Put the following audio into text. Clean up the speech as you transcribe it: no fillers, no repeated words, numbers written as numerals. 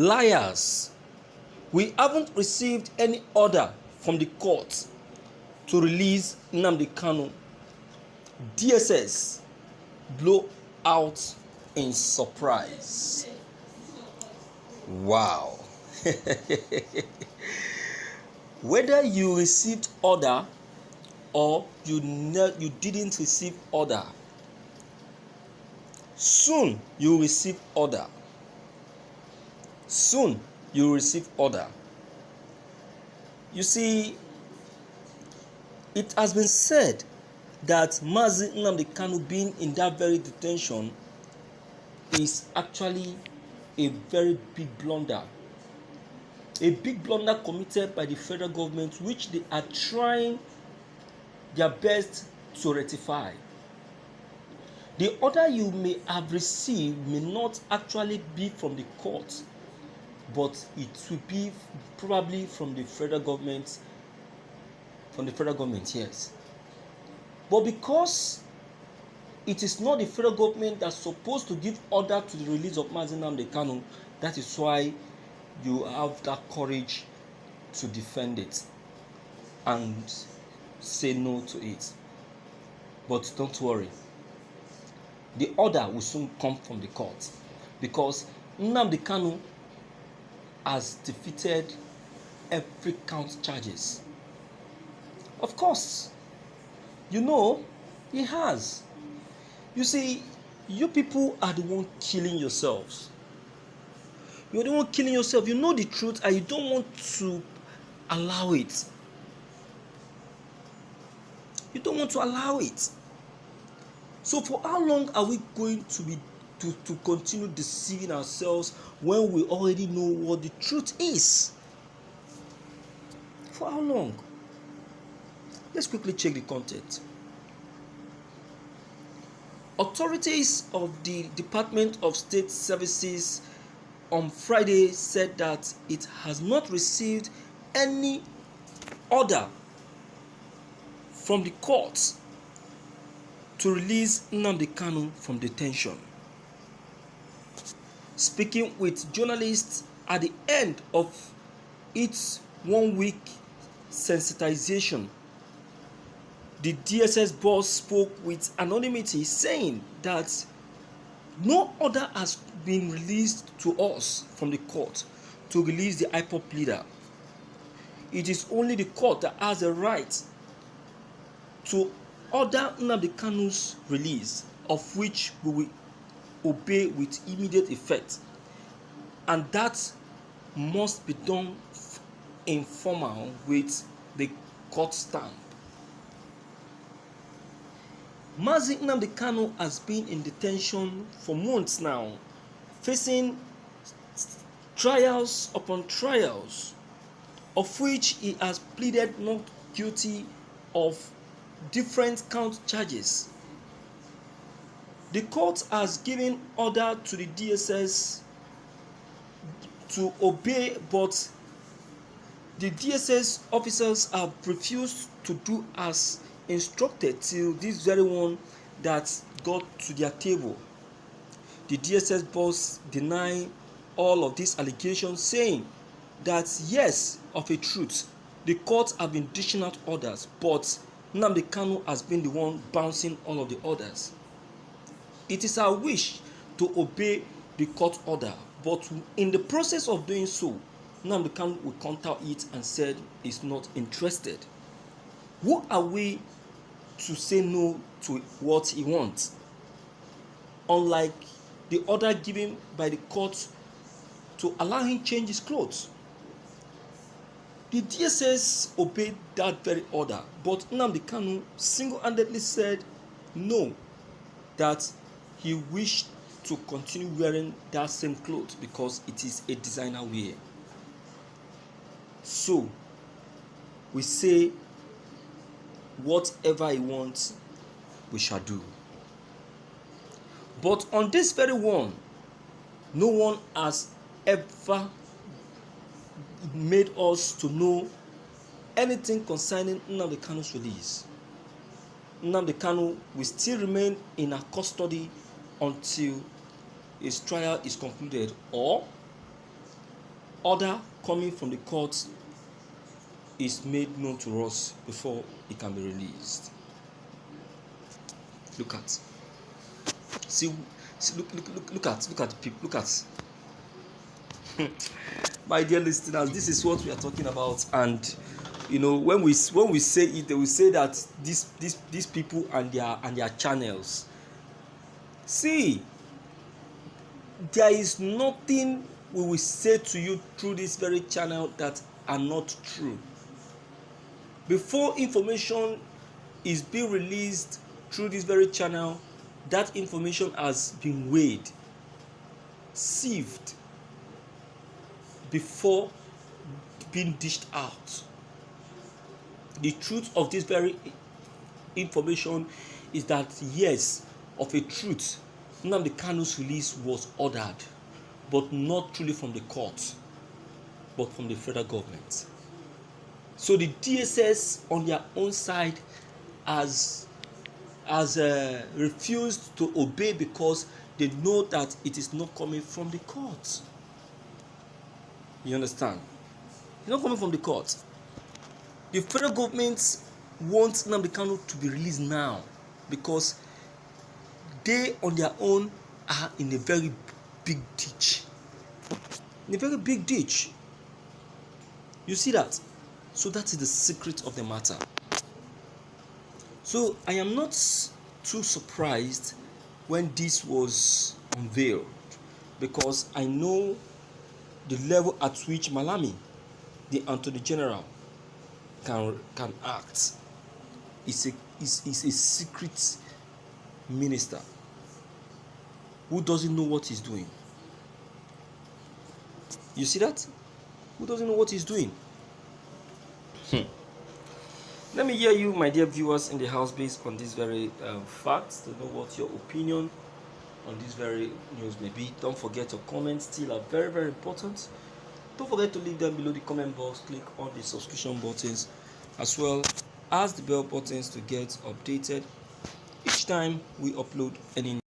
Līars, we haven't received any order from the court to release Nnamdi Kanu. DSS blow out in surprise. Wow. Whether you received order or you didn't receive order, soon you receive order. Soon you receive order. You see, it has been said that Mazi Nnamdi Kanu being in that very detention is actually a very big blunder. A big blunder committed by the federal government, which they are trying their best to rectify. The order you may have received may not actually be from the court, but it will be probably from the federal government. Yes. But because it is not the federal government that's supposed to give order to the release of Mazi Nnamdi Kanu, that is why you have that courage to defend it and say no to it. But don't worry, the order will soon come from the court, because Nnamdi Kanu has defeated every count charges. Of course, you know he has. You see, you people are the one killing yourselves. You're the one killing yourself. You know the truth and you don't want to allow it. You don't want to allow it. So for how long are we going to continue deceiving ourselves when we already know what the truth is? For how long? Let's quickly check the content. Authorities of the Department of State Services on Friday said that it has not received any order from the courts to release Nnamdi Kanu from detention. Speaking with journalists at the end of its 1 week sensitization, the DSS boss spoke with anonymity, saying that no order has been released to us from the court to release the IPOB leader. It is only the court that has a right to order Nnamdi Kanu's release, of which we will obey with immediate effect, and that must be done informal with the court stamp. Mazi Nnamdi Kanu has been in detention for months now, facing trials upon trials, of which he has pleaded not guilty of different count charges. The court has given order to the DSS to obey, but the DSS officers have refused to do as instructed till this very one that got to their table. The DSS boss denied all of these allegations, saying that yes, of a truth, the courts have been dishing out orders, but Nnamdi Kanu has been the one bouncing all of the orders. It is our wish to obey the court order, but in the process of doing so, Nnamdi Kanu will counter it and said he's not interested. Who are we to say no to what he wants? Unlike the order given by the court to allow him change his clothes. The DSS obeyed that very order, but Nnamdi Kanu single-handedly said no, that he wished to continue wearing that same clothes because it is a designer wear. So, we say whatever he wants, we shall do. But on this very one, no one has ever made us to know anything concerning Nnamdi Kanu's release. Nnamdi Kanu will still remain in our custody until his trial is concluded, or order coming from the court is made known to us before it can be released. Look at my dear listeners, this is what we are talking about. And when we say it, they will say that these people and their channels. See, there is nothing we will say to you through this very channel that are not true. Before information is being released through this very channel, that information has been weighed, sieved before being dished out. The truth of this very information is that, yes, of a truth, Nnamdi Kanu's release was ordered, but not truly from the court, but from the federal government. So the DSS on their own side has refused to obey because they know that it is not coming from the court. You understand? It's not coming from the court. The federal government wants Nnamdi Kanu to be released now because they on their own are in a very big ditch. In a very big ditch. You see that? So that is the secret of the matter. So I am not too surprised when this was unveiled, because I know the level at which Malami, the Attorney General, can act. Is a secret minister who doesn't know what he's doing. You see that? Who doesn't know what he's doing? Let me hear you, my dear viewers in the house, based on this very facts, to know what your opinion on this very news may be. Don't forget your comments, still are very, very important. Don't forget to leave them below the comment box. Click on the subscription buttons as well as the bell buttons to get updated each time we upload any